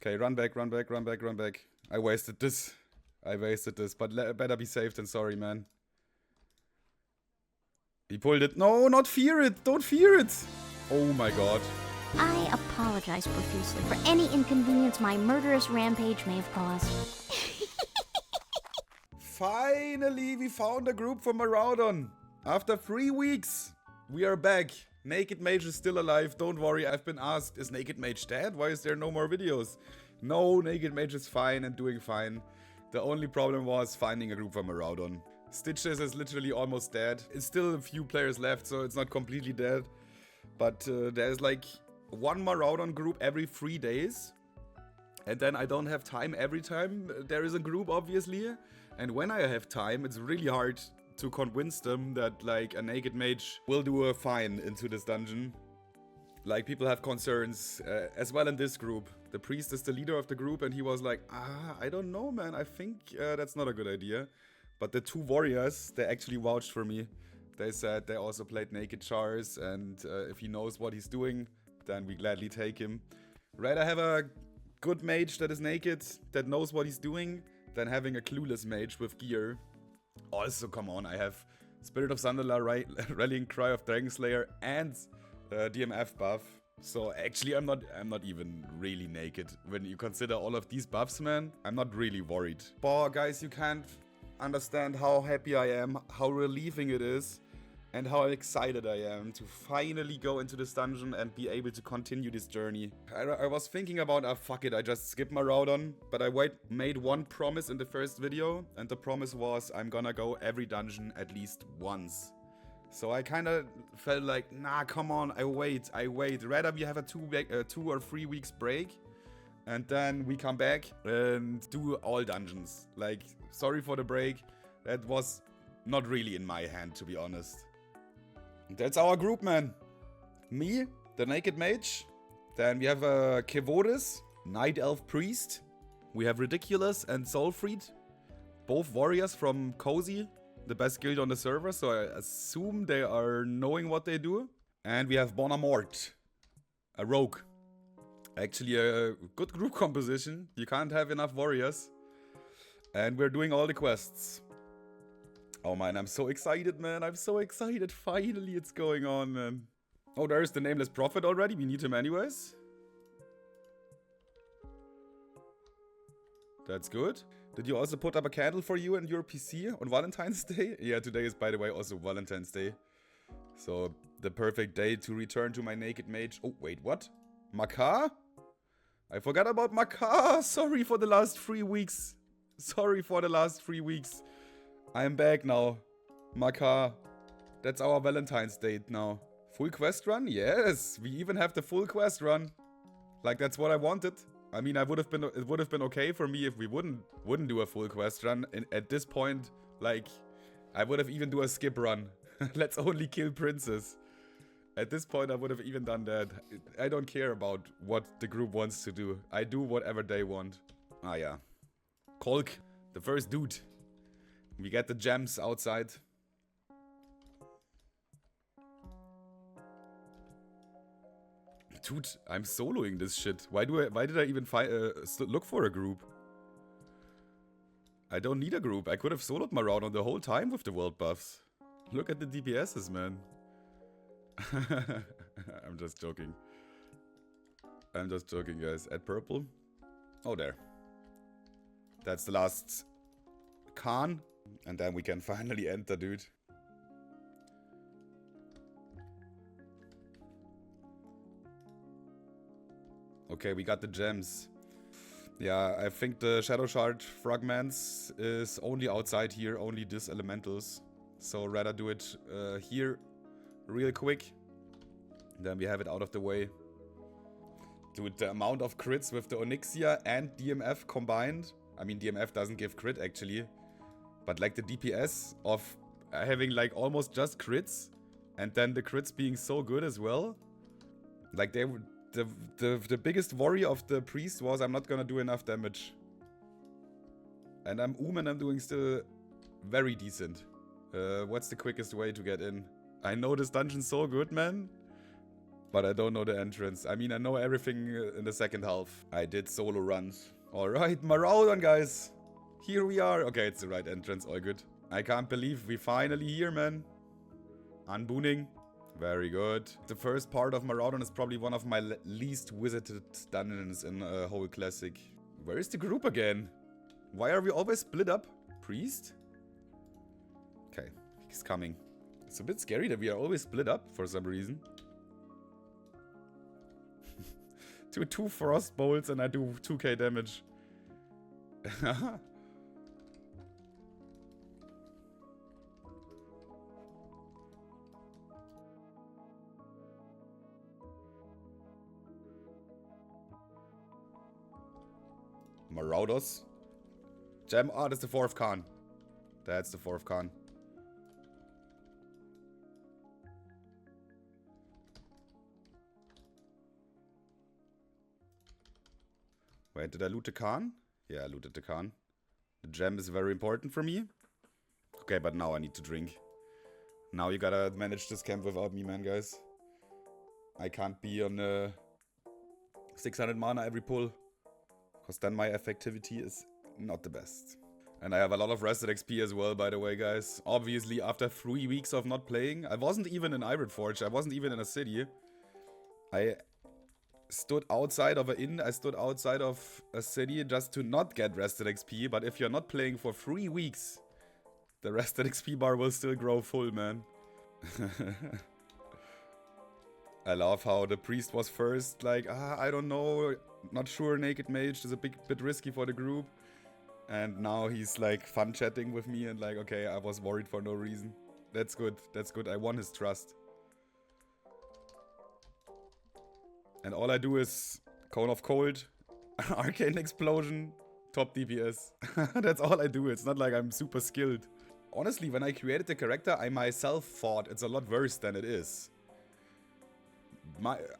Okay, run back, run back, run back, run back. I wasted this. But better be safe than sorry, man. He pulled it. No, not fear it. Don't fear it. Oh my god. I apologize profusely for any inconvenience my murderous rampage may have caused. Finally, we found a group for Maraudon. After 3 weeks, we are back. Naked Mage is still alive. Don't worry, I've been asked, is Naked Mage dead? Why is there no more videos? No, Naked Mage is fine and doing fine. The only problem was finding a group for Maraudon. Stitches is literally almost dead. It's still a few players left, so it's not completely dead. But there's like one Maraudon group every 3 days. And then I don't have time every time there is a group, obviously. And when I have time, it's really hard to convince them that like a Naked Mage will do a fine into this dungeon. Like, people have concerns as well in this group. The priest is the leader of the group and he was like, I don't know, man. I think that's not a good idea. But the 2 warriors, they actually vouched for me. They said they also played Naked Chars, and if he knows what he's doing, then we gladly take him. Rather have a good mage that is naked, that knows what he's doing, than having a clueless mage with gear. Also, come on, I have Spirit of Sunderland, Rallying Cry of Dragonslayer, and DMF buff. So actually, I'm not even really naked. When you consider all of these buffs, man, I'm not really worried. But guys, you can't understand how happy I am, how relieving it is, and how excited I am to finally go into this dungeon and be able to continue this journey. I was thinking about, fuck it, I just skip Maraudon, but I made one promise in the first video, and the promise was I'm gonna go every dungeon at least once. So I kinda felt like, nah, come on, I wait. Rather we have a 2 or 3 weeks break, and then we come back and do all dungeons. Like, sorry for the break, that was not really in my hand, to be honest. That's our group, man. Me, the Naked Mage. Then we have Kevoris, Night Elf Priest. We have Ridiculous and Soulfried, both warriors from Cozy, the best guild on the server, so I assume they are knowing what they do. And we have Bonamort, a rogue. Actually a good group composition. You can't have enough warriors. And we're doing all the quests. Oh man, I'm so excited, man. I'm so excited. Finally, it's going on, man. Oh, there's the Nameless Prophet already. We need him anyways. That's good. Did you also put up a candle for you and your PC on Valentine's Day? Yeah, today is, by the way, also Valentine's Day. So, the perfect day to return to my Naked Mage. Oh, wait, what? Makar? I forgot about Makar. Sorry for the last 3 weeks. Sorry for the last 3 weeks. I'm back now. Makar. That's our Valentine's date now. Full quest run? Yes. We even have the full quest run. Like, that's what I wanted. I mean, it would have been okay for me if we wouldn't do a full quest run. And at this point, like, I would have even do a skip run. Let's only kill princes. At this point, I would have even done that. I don't care about what the group wants to do. I do whatever they want. Ah, yeah. Kolk, the first dude. We get the gems outside. Dude, I'm soloing this shit. Why did I even look for a group? I don't need a group. I could have soloed Maraudon the whole time with the world buffs. Look at the DPSs, man. I'm just joking. I'm just joking, guys. Add purple. Oh, there. That's the last Khan. And then we can finally enter, dude. Okay, we got the gems. Yeah, I think the Shadow Shard fragments is only outside here, only this elementals. So rather do it here real quick. Then we have it out of the way. Dude, the amount of crits with the Onyxia and DMF combined. I mean, DMF doesn't give crit actually. But like the DPS of having like almost just crits. And then the crits being so good as well. Like they were... The biggest worry of the priest was I'm not gonna do enough damage. And I'm and I'm doing still very decent. What's the quickest way to get in? I know this dungeon so good, man. But I don't know the entrance. I mean, I know everything in the second half. I did solo runs. Alright, Maraudon, guys. Here we are. Okay, it's the right entrance. All good. I can't believe we finally here, man. Unbooning. Very good. The first part of Maraudon is probably one of my least visited dungeons in a whole classic. Where is the group again? Why are we always split up? Priest? Okay, he's coming. It's a bit scary that we are always split up for some reason. Do 2 frost bolts and I do 2k damage. Maraudos. Gem. Ah, that's the 4th Khan. That's the 4th Khan. Wait, did I loot the Khan? Yeah, I looted the Khan. The gem is very important for me. Okay, but now I need to drink. Now you gotta manage this camp without me, man, guys. I can't be on 600 mana every pull. Because then my effectivity is not the best. And I have a lot of rested XP as well, by the way, guys. Obviously, after 3 weeks of not playing, I wasn't even in Ironforge. I wasn't even in a city. I stood outside of an inn. I stood outside of a city just to not get rested XP. But if you're not playing for 3 weeks, the rested XP bar will still grow full, man. I love how the priest was first, like, I don't know, not sure, Naked Mage is a bit risky for the group. And now he's like fun chatting with me and like, okay, I was worried for no reason. That's good, that's good, I won his trust. And all I do is Cone of Cold, Arcane Explosion, top DPS. That's all I do, it's not like I'm super skilled. Honestly, when I created the character, I myself thought it's a lot worse than it is.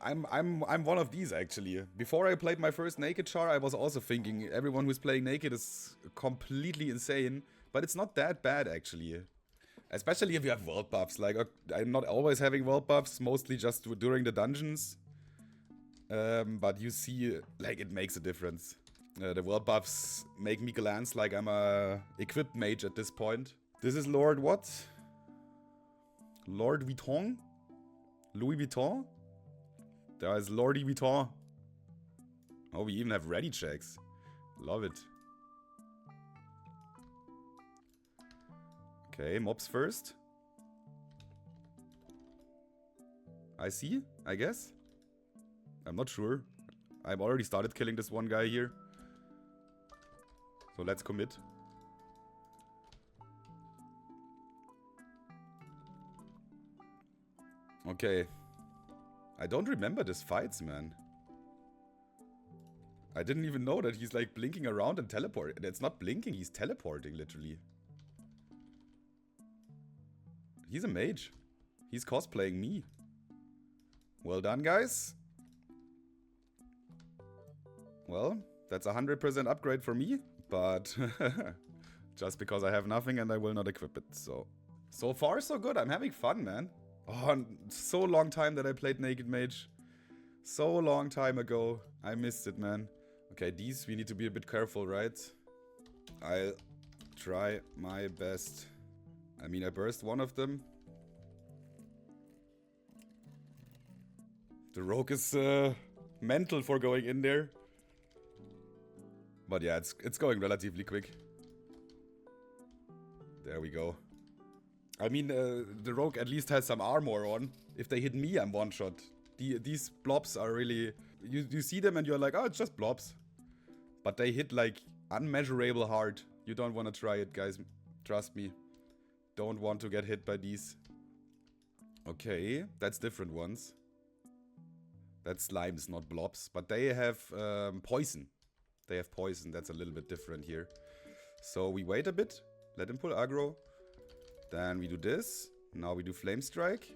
I'm one of these, actually. Before I played my first Naked char, I was also thinking everyone who's playing Naked is completely insane. But it's not that bad, actually. Especially if you have world buffs. Like, I'm not always having world buffs, mostly just during the dungeons. But you see, like, it makes a difference. The world buffs make me glance like I'm a equipped mage at this point. This is Lord what? Lord Vuitton? Louis Vuitton? There is Lordy Vuitton. Oh, we even have ready checks. Love it. Okay, mobs first. I see, I guess. I'm not sure. I've already started killing this one guy here. So let's commit. Okay. I don't remember these fights, man. I didn't even know that he's like blinking around and teleporting. It's not blinking, he's teleporting, literally. He's a mage. He's cosplaying me. Well done, guys. Well, that's a 100% upgrade for me. But just because I have nothing and I will not equip it. So far, so good. I'm having fun, man. Oh, so long time that I played Naked Mage. So long time ago. I missed it, man. Okay, these we need to be a bit careful, right? I'll try my best. I mean, I burst one of them. The rogue is mental for going in there. But yeah, it's going relatively quick. There we go. I mean, the rogue at least has some armor on. If they hit me, I'm one shot. These blobs are really... You see them and you're like, oh, it's just blobs. But they hit like unmeasurable hard. You don't want to try it, guys. Trust me. Don't want to get hit by these. Okay, that's different ones. That's slimes, not blobs. But they have poison. They have poison. That's a little bit different here. So we wait a bit. Let him pull aggro. Then we do this. Now we do Flame Strike.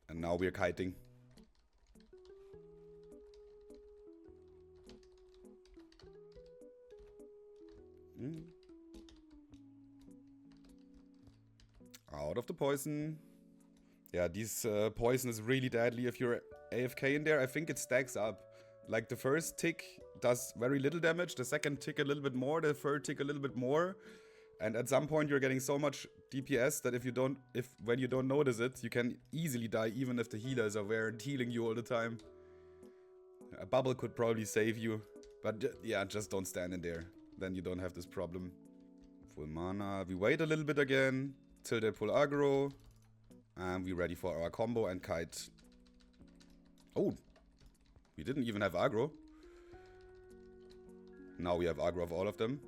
And now we're kiting. Out of the poison. Yeah, these poison is really deadly if you're AFK in there. I think it stacks up. Like the first tick does very little damage, the second tick a little bit more, the third tick a little bit more. And at some point you're getting so much DPS that when you don't notice it, you can easily die even if the healers are there and healing you all the time. A bubble could probably save you. But yeah, just don't stand in there. Then you don't have this problem. Full mana. We wait a little bit again till they pull aggro. And we're ready for our combo and kite. Oh, we didn't even have aggro. Now we have aggro of all of them.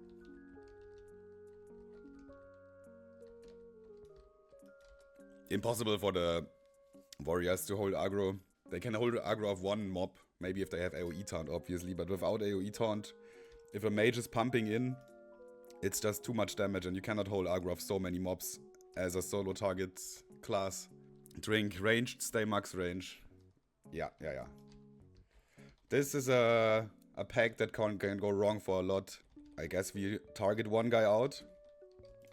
Impossible for the warriors to hold aggro. They can hold aggro of one mob. Maybe if they have AoE taunt, obviously. But without AoE taunt, if a mage is pumping in, it's just too much damage. And you cannot hold aggro of so many mobs as a solo target class. Drink ranged, stay max range. Yeah. This is a pack that can go wrong for a lot. I guess we target one guy out.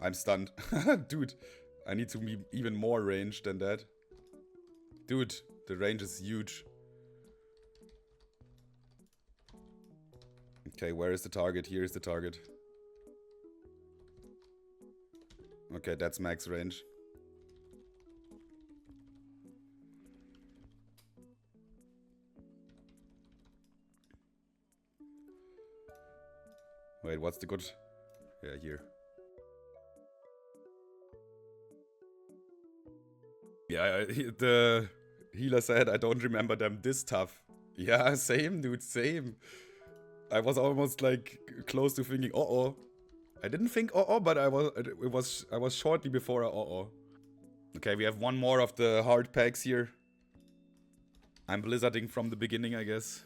I'm stunned. Dude, I need to be even more ranged than that. Dude, the range is huge. Okay, where is the target? Here is the target. Okay, that's max range. Wait, what's the good... Yeah, here. Yeah, the healer said I don't remember them this tough. Yeah, same, dude, same. I was almost like close to thinking, uh-oh. I didn't think uh-oh, but I was shortly before a uh-oh. Okay, we have one more of the hard packs here. I'm blizzarding from the beginning, I guess.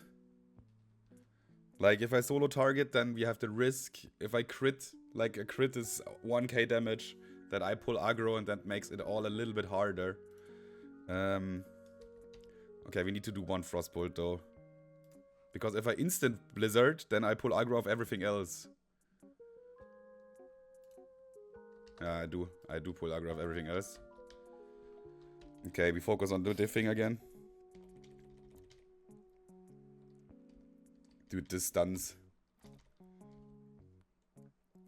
Like, if I solo target, then we have the risk. If I crit, like a crit is 1k damage, that I pull aggro and that makes it all a little bit harder. Okay, we need to do one Frostbolt though. Because if I instant Blizzard, then I pull aggro of everything else. Yeah, I do pull aggro of everything else. Okay, we focus on the thing again. Dude, this stuns.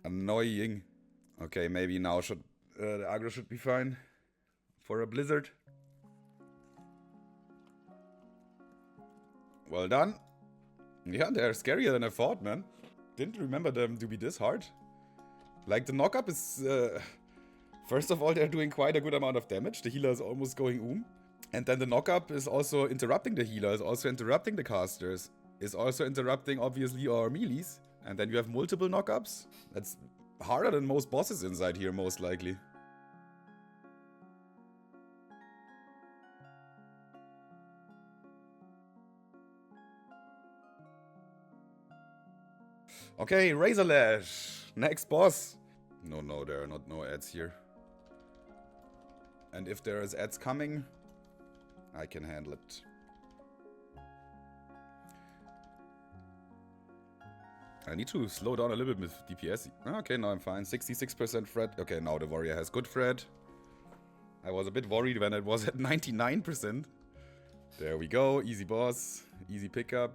Annoying. Okay, maybe now the aggro should be fine. For a blizzard. Well done. Yeah, they're scarier than I thought, man. Didn't remember them to be this hard. Like, the knock-up is... first of all, they're doing quite a good amount of damage. The healer is almost going And then the knock-up is also interrupting the healer, is also interrupting the casters. Is also interrupting, obviously, our melees. And then you have multiple knock-ups. That's harder than most bosses inside here, most likely. Okay, Razor Lash. Next boss. No, there are no ads here. And if there is ads coming, I can handle it. I need to slow down a little bit with DPS. Okay, now I'm fine. 66% Fred. Okay, now the warrior has good Fred. I was a bit worried when it was at 99%. There we go. Easy boss. Easy pickup.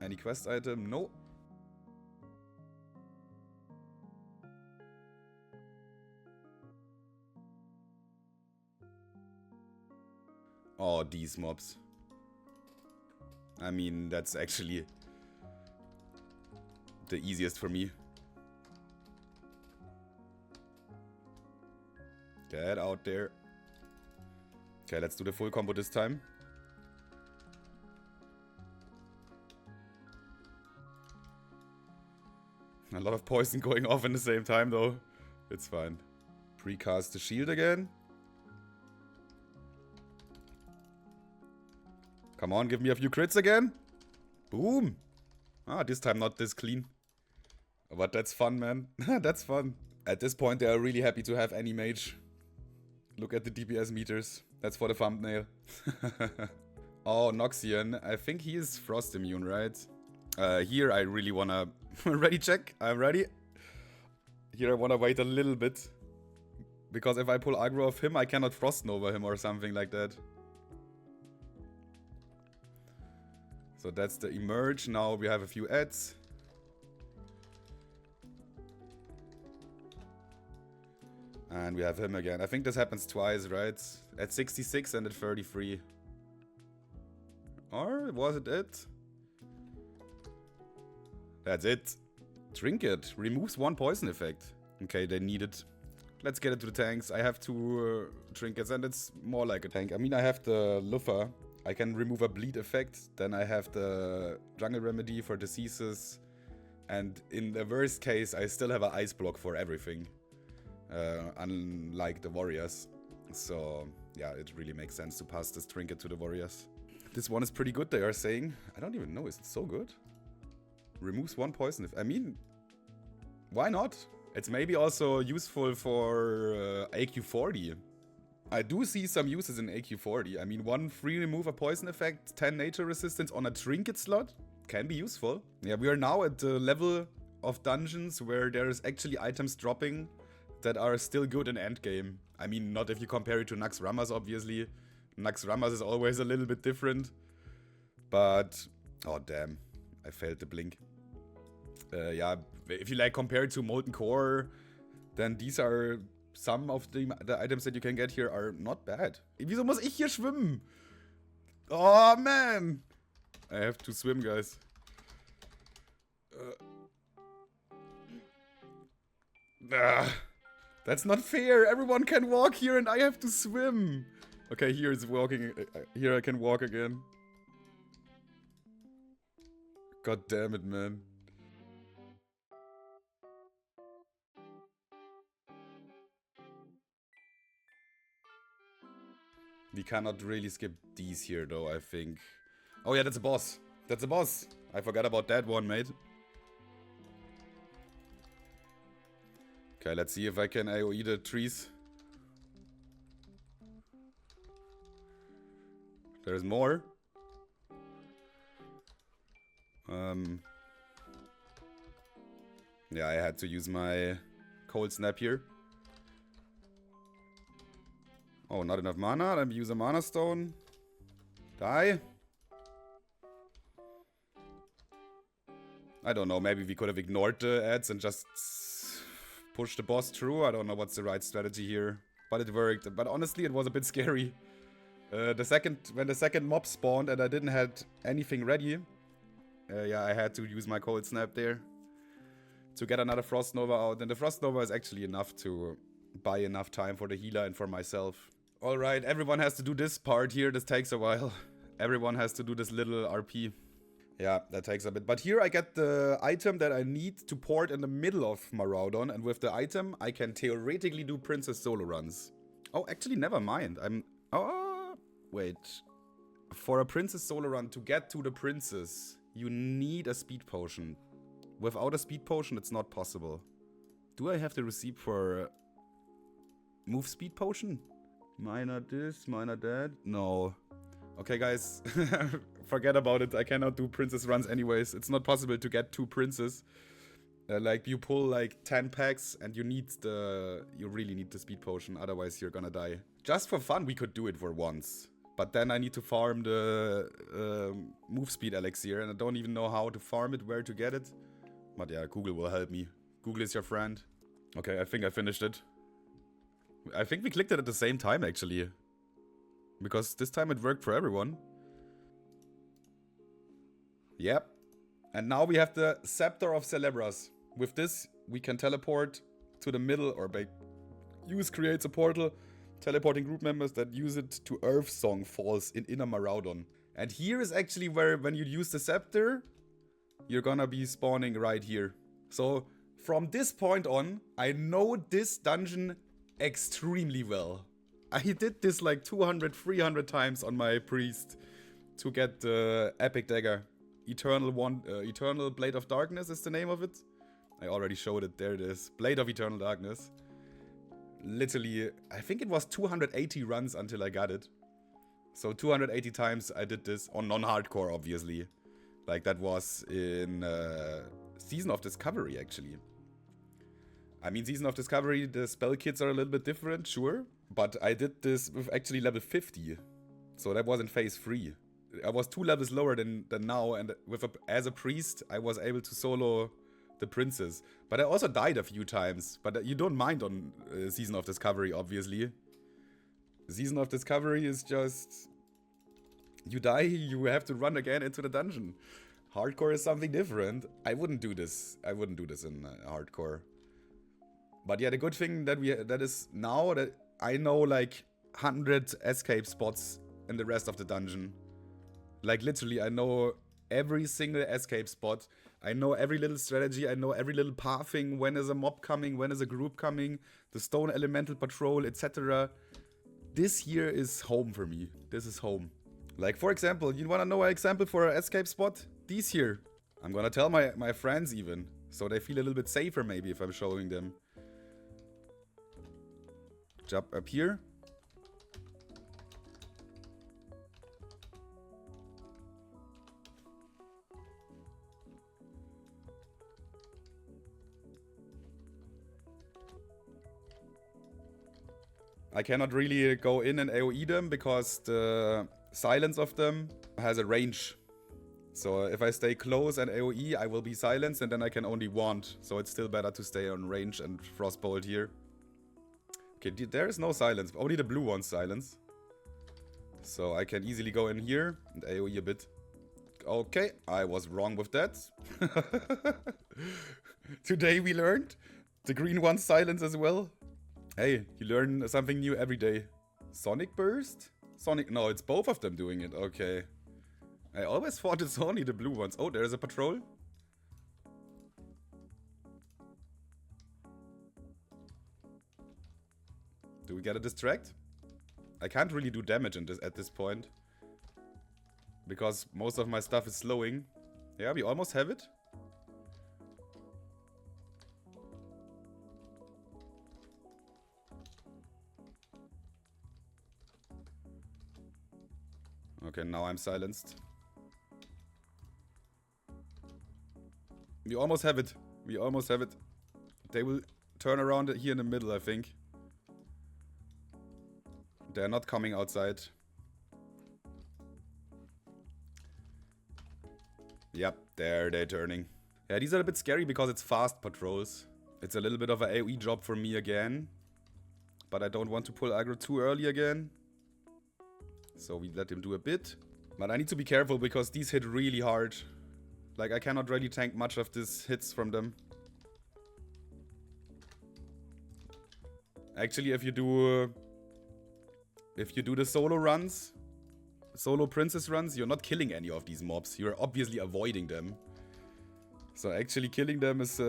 Any quest item? No. Oh, these mobs. I mean, that's actually the easiest for me. Get out there. Okay, let's do the full combo this time. A lot of poison going off in the same time though. It's fine. Precast the shield again. Come on, give me a few crits again. Boom. Ah, this time not this clean. But that's fun, man. That's fun. At this point, they are really happy to have any mage. Look at the DPS meters. That's for the thumbnail. Oh, Noxian. I think he is frost immune, right? Here I really wanna... Ready check? I'm ready. Here I wanna wait a little bit. Because if I pull aggro of him, I cannot Frost Nova him or something like that. So that's the emerge. Now we have a few ads. And we have him again. I think this happens twice, right? At 66 and at 33. Or was it? That's it. Trinket. Removes 1 poison effect. Okay, they need it. Let's get it to the tanks. I have 2 trinkets and it's more like a tank. I mean, I have the Luffer. I can remove a bleed effect. Then I have the jungle remedy for diseases. And in the worst case, I still have an ice block for everything. Unlike the warriors. So, yeah, it really makes sense to pass this trinket to the warriors. This one is pretty good, they are saying. I don't even know, is it so good? Removes 1 poison. I mean, why not? It's maybe also useful for AQ40. I do see some uses in AQ40. I mean, 1 free remove a poison effect, 10 nature resistance on a trinket slot can be useful. Yeah, we are now at the level of dungeons where there's actually items dropping that are still good in endgame. I mean, not if you compare it to Nax Ramas, obviously. Nax Ramas is always a little bit different. But, oh damn, I failed the blink. Yeah, if you like compare it to Molten Core, then these are some of the items that you can get here are not bad. Wieso muss ich hier schwimmen? Oh man! I have to swim, guys. That's not fair. Everyone can walk here and I have to swim. Okay, here it's walking. Here I can walk again. God damn it, man. We cannot really skip these here, though, I think. Oh yeah, that's a boss. That's a boss. I forgot about that one, mate. Okay, let's see if I can AoE the trees. There's more. Yeah, I had to use my cold snap here. Oh, not enough mana. Let me use a mana stone. Die. I don't know, maybe we could have ignored the ads and just pushed the boss through. I don't know what's the right strategy here. But it worked. But honestly, it was a bit scary. When the second mob spawned and I didn't have anything ready. Yeah, I had to use my cold snap there. To get another Frost Nova out. And the Frost Nova is actually enough to buy enough time for the healer and for myself. Alright, everyone has to do this part here. This takes a while. Everyone has to do this little RP. Yeah, that takes a bit. But here I get the item that I need to port in the middle of Maraudon. And with the item, I can theoretically do Princess solo runs. Oh, actually, never mind. Oh, wait. For a Princess solo run, to get to the Princess, you need a speed potion. Without a speed potion, it's not possible. Do I have the receipt for move speed potion? Minor this, minor that. No. Okay, guys. Forget about it. I cannot do princess runs anyways. It's not possible to get 2 princes. Like, you pull like 10 packs and you really need the speed potion. Otherwise, you're gonna die. Just for fun, we could do it for once. But then I need to farm the move speed elixir. And I don't even know how to farm it, where to get it. But yeah, Google will help me. Google is your friend. Okay, I think I finished it. I think we clicked it at the same time, actually. Because this time it worked for everyone. Yep. And now we have the Scepter of Celebras. With this, we can teleport to the middle, or creates a portal, teleporting group members that use it to Earth Song Falls in Inner Maraudon. And here is actually where, when you use the Scepter, you're gonna be spawning right here. So, from this point on, I know this dungeon extremely well. I did this like 200, 300 times on my priest to get the epic dagger. Eternal Blade of Darkness is the name of it. I already showed it. There it is. Blade of Eternal Darkness. Literally, I think it was 280 runs until I got it. So 280 times I did this on non-hardcore, obviously. Like that was in Season of Discovery, actually. I mean, Season of Discovery, the spell kits are a little bit different, sure. But I did this with actually level 50. So that was in phase 3. I was 2 levels lower than now, and as a priest, I was able to solo the princess. But I also died a few times. But you don't mind on Season of Discovery, obviously. Season of Discovery is just... You die, you have to run again into the dungeon. Hardcore is something different. I wouldn't do this. I wouldn't do this in hardcore. But yeah, the good thing that is now that I know like 100 escape spots in the rest of the dungeon. Like literally, I know every single escape spot. I know every little strategy. I know every little pathing. When is a mob coming? When is a group coming? The stone elemental patrol, etc. This here is home for me. This is home. Like for example, you wanna know an example for an escape spot? These here. I'm gonna tell my friends even. So they feel a little bit safer maybe if I'm showing them. Jump up here. I cannot really go in and AoE them because the silence of them has a range. So if I stay close and AoE, I will be silenced and then I can only wand. So it's still better to stay on range and frostbolt here. Okay, there is no silence. Only the blue one's silence. So I can easily go in here and AoE a bit. Okay, I was wrong with that. Today we learned. The green one's silence as well. Hey, you learn something new every day. Sonic Burst? No, it's both of them doing it. Okay. I always thought it's only the blue ones. Oh, there's a patrol. Do we get a distract? I can't really do damage at this point. Because most of my stuff is slowing. Yeah, we almost have it. Okay, now I'm silenced. We almost have it. We almost have it. They will turn around here in the middle, I think. They're not coming outside. Yep, there they're turning. Yeah, these are a bit scary because it's fast patrols. It's a little bit of an AoE job for me again. But I don't want to pull aggro too early again. So we let him do a bit. But I need to be careful because these hit really hard. Like I cannot really tank much of these hits from them. Actually, if you do the solo runs, solo princess runs, you're not killing any of these mobs. You're obviously avoiding them. So actually killing them is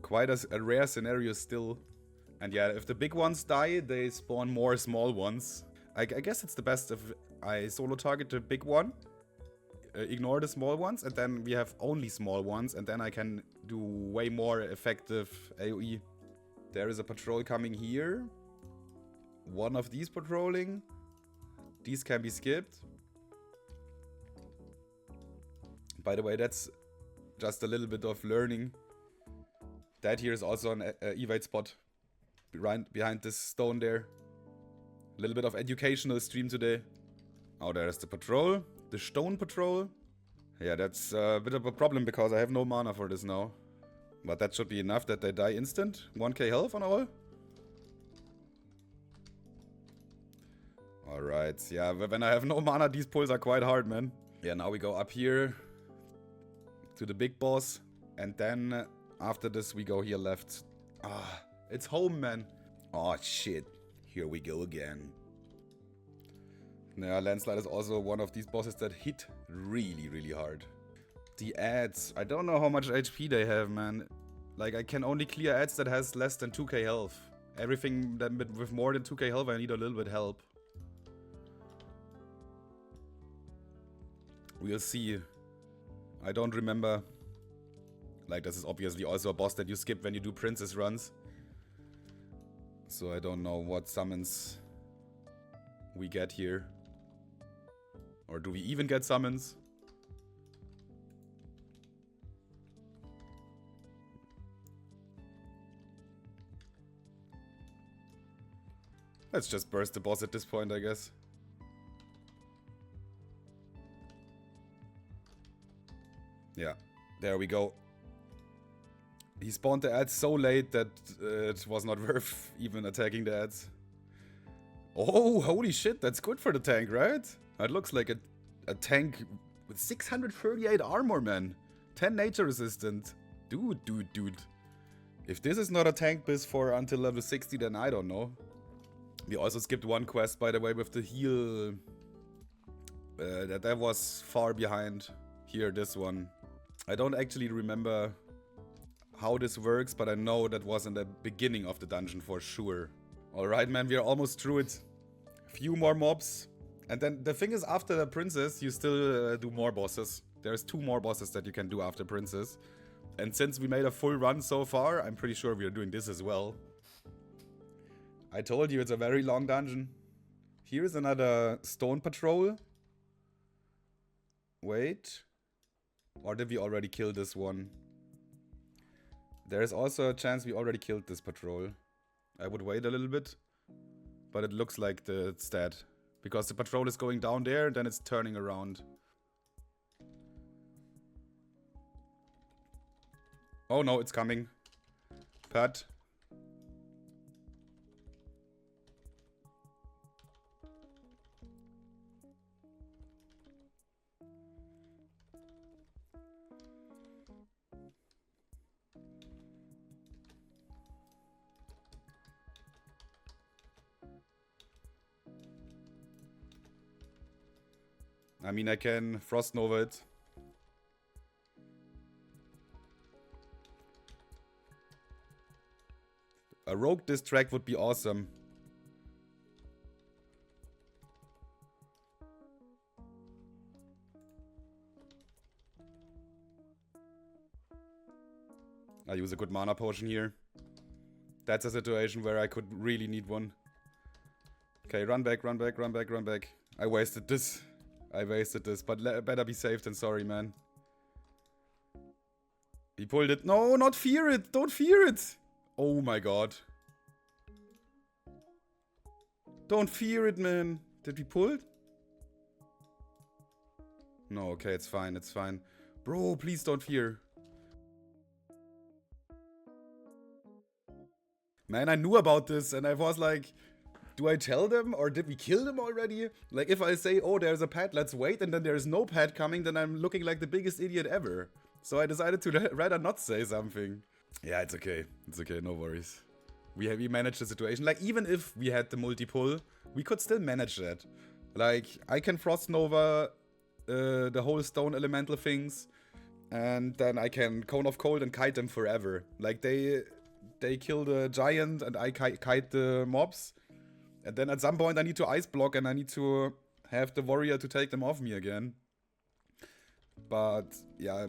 quite a rare scenario still. And yeah, if the big ones die, they spawn more small ones. I guess it's the best if I solo target the big one, ignore the small ones, and then we have only small ones, and then I can do way more effective AoE. There is a patrol coming here. One of these patrolling. These can be skipped. By the way, that's just a little bit of learning. That here is also an evade spot behind this stone there. A little bit of educational stream today. Oh, there's the patrol. The stone patrol. Yeah, that's a bit of a problem because I have no mana for this now. But that should be enough that they die instant. 1k health on all. Alright, yeah, when I have no mana, these pulls are quite hard, man. Yeah, now we go up here to the big boss. And then after this, we go here left. Ah, it's home, man. Oh, shit. Here we go again. Yeah, Landslide is also one of these bosses that hit really, really hard. The ads. I don't know how much HP they have, man. Like, I can only clear ads that has less than 2k health. Everything that with more than 2k health, I need a little bit help. We'll see. I don't remember. Like, this is obviously also a boss that you skip when you do princess runs. So I don't know what summons we get here. Or do we even get summons? Let's just burst the boss at this point, I guess. Yeah, there we go. He spawned the ads so late that it was not worth even attacking the ads. Oh, holy shit, that's good for the tank, right? That looks like a tank with 638 armor, man. 10 nature resistant. Dude. If this is not a tank biz for until level 60, then I don't know. We also skipped one quest, by the way, with the heal. That was far behind. Here, this one. I don't actually remember how this works, but I know that was in the beginning of the dungeon for sure. Alright, man, we are almost through it. A few more mobs. And then the thing is, after the princess, you still do more bosses. There's 2 more bosses that you can do after princess. And since we made a full run so far, I'm pretty sure we are doing this as well. I told you it's a very long dungeon. Here's another stone patrol. Wait. Or did we already kill this one? There is also a chance we already killed this patrol. I would wait a little bit. But it looks like it's dead. Because the patrol is going down there and then it's turning around. Oh no, it's coming. Pat. I mean, I can Frost Nova it. A rogue distract would be awesome. I use a good mana potion here. That's a situation where I could really need one. Okay, run back. I wasted this. But better be safe than sorry, man. He pulled it. No, not fear it. Don't fear it. Oh my god. Don't fear it, man. Did we pull it? No, okay, it's fine, it's fine. Bro, please don't fear. Man, I knew about this and I was like, do I tell them or did we kill them already? Like if I say, oh, there's a pet, let's wait, and then there's no pet coming, then I'm looking like the biggest idiot ever. So I decided to rather not say something. Yeah, it's okay. It's okay, no worries. We managed the situation. Like even if we had the multi-pull, we could still manage that. Like I can Frost Nova the whole stone elemental things, and then I can Cone of Cold and kite them forever. Like they kill the giant and I kite the mobs. And then at some point I need to ice block and I need to have the warrior to take them off me again. But yeah,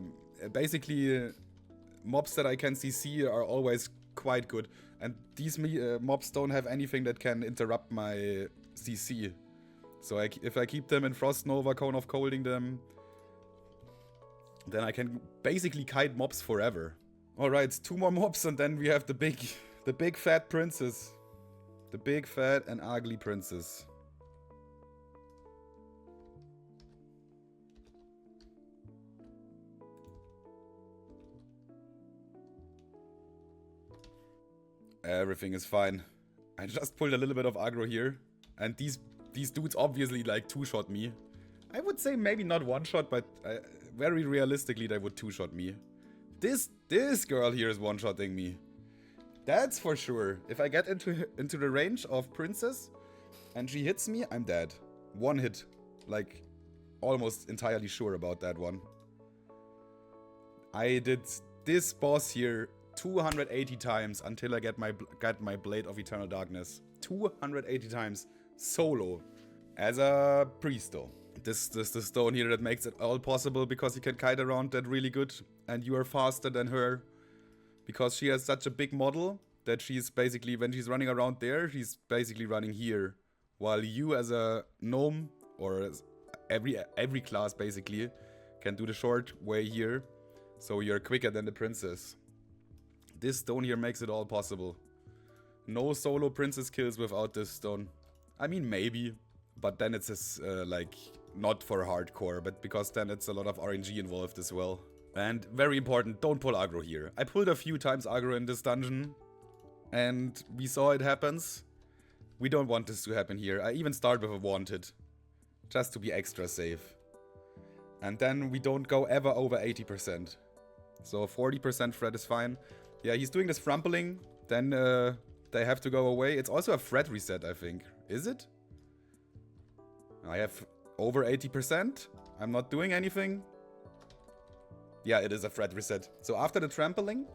basically mobs that I can CC are always quite good. And these mobs don't have anything that can interrupt my CC. So if I keep them in Frost Nova, Cone of Colding them, then I can basically kite mobs forever. Alright, 2 more mobs and then we have the big fat princess. The big fat and ugly princess. Everything is fine. I just pulled a little bit of aggro here. And these dudes obviously like 2-shot me. I would say maybe not 1-shot, but very realistically they would 2-shot me. This girl here is 1-shotting me. That's for sure. If I get into the range of princess and she hits me, I'm dead. 1 hit. Like, almost entirely sure about that one. I did this boss here 280 times until I got my Blade of Eternal Darkness. 280 times. Solo. As a priest though. This is the stone here that makes it all possible because you can kite around that really good. And you are faster than her. Because she has such a big model that she's basically, when she's running around there, she's basically running here. While you as a gnome, or as every class basically, can do the short way here. So you're quicker than the princess. This stone here makes it all possible. No solo princess kills without this stone. I mean, maybe. But then it's like, not for hardcore. But because then it's a lot of RNG involved as well. And very important, don't pull aggro here. I pulled a few times aggro in this dungeon. And we saw it happens. We don't want this to happen here. I even start with a wanted. Just to be extra safe. And then we don't go ever over 80%. So 40% threat is fine. Yeah, he's doing this frumpling. Then they have to go away. It's also a threat reset, I think. Is it? I have over 80%. I'm not doing anything. Yeah, it is a threat reset. So after the trampling,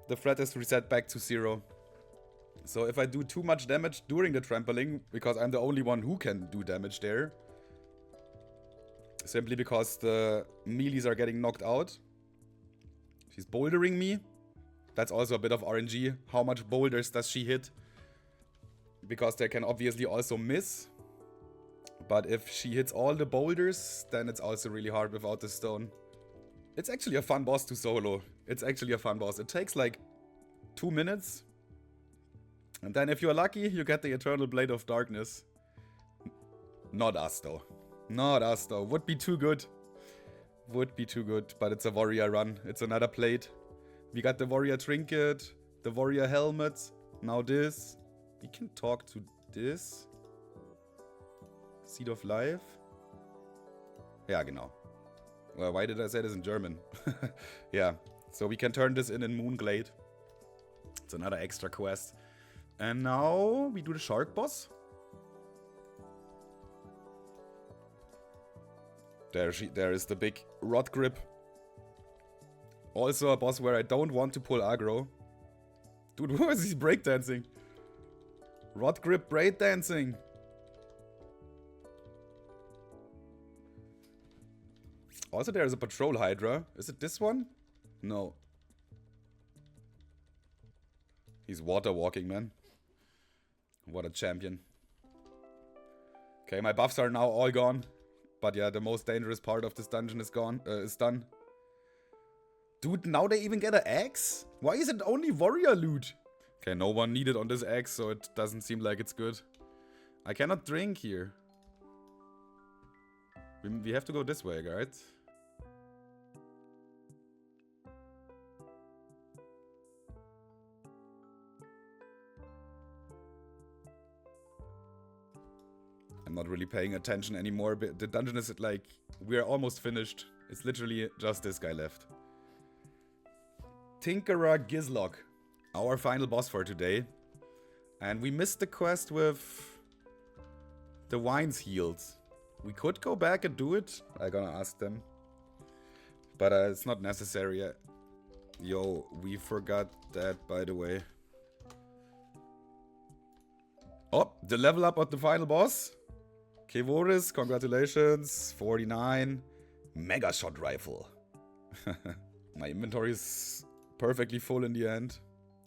the threat is reset back to 0. So if I do too much damage during the trampling, because I'm the only one who can do damage there, simply because the melees are getting knocked out. She's bouldering me. That's also a bit of RNG. How much boulders does she hit? Because they can obviously also miss. But if she hits all the boulders, then it's also really hard without the stone. It's actually a fun boss to solo. It's actually a fun boss. It takes like 2 minutes. And then if you're lucky, you get the Eternal Blade of Darkness. Not us though. Not us though. Would be too good. Would be too good. But it's a warrior run. It's another plate. We got the warrior trinket. The warrior helmet. Now this. We can talk to this. Seed of Life. Yeah, genau. Well, why did I say this in German? Yeah. So we can turn this in Moonglade. It's another extra quest. And now we do the shark boss. There is the big rod grip. Also a boss where I don't want to pull aggro. Dude, who is he breakdancing? Rod grip breakdancing. Also there is a patrol hydra. Is it this one? No. He's water walking, man. What a champion. Okay, my buffs are now all gone. But yeah, the most dangerous part of this dungeon is gone. Is done. Dude, now they even get an axe? Why is it only warrior loot? Okay, no one needed on this axe, so it doesn't seem like it's good. I cannot drink here. We have to go this way, right? I'm not really paying attention anymore. But the dungeon is like, we're almost finished. It's literally just this guy left. Tinkerer Gizlok, our final boss for today. And we missed the quest with the wines healed. We could go back and do it. I'm gonna ask them. But it's not necessary yet. Yo, we forgot that, by the way. Oh, the level up of the final boss. Kevoris, congratulations. 49. Mega shot rifle. My inventory is perfectly full in the end.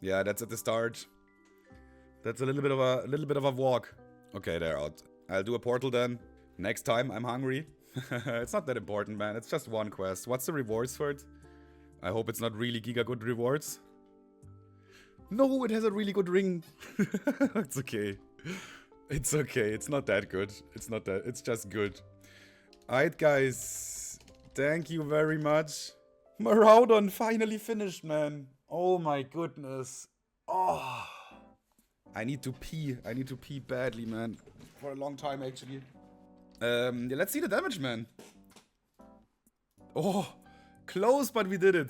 Yeah, that's at the start. That's a little bit of a walk. Okay, they're out. I'll do a portal then. Next time, I'm hungry. It's not that important, man. It's just one quest. What's the rewards for it? I hope it's not really giga good rewards. No, it has a really good ring. It's okay. It's okay. It's not that good. It's not that. It's just good. Alright, guys. Thank you very much. Maraudon finally finished, man. Oh my goodness. Oh. I need to pee. I need to pee badly, man. For a long time, actually. Yeah, let's see the damage, man. Oh. Close, but we did it.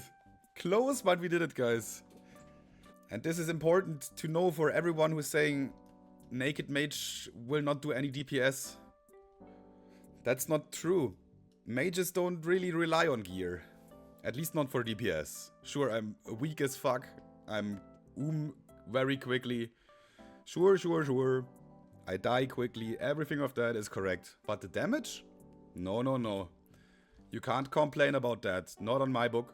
Close, but we did it, guys. And this is important to know for everyone who's saying Naked Mage will not do any DPS. That's not true. Mages don't really rely on gear. At least not for DPS. Sure, I'm weak as fuck. I'm very quickly. Sure. I die quickly. Everything of that is correct. But the damage? No. You can't complain about that. Not on my book.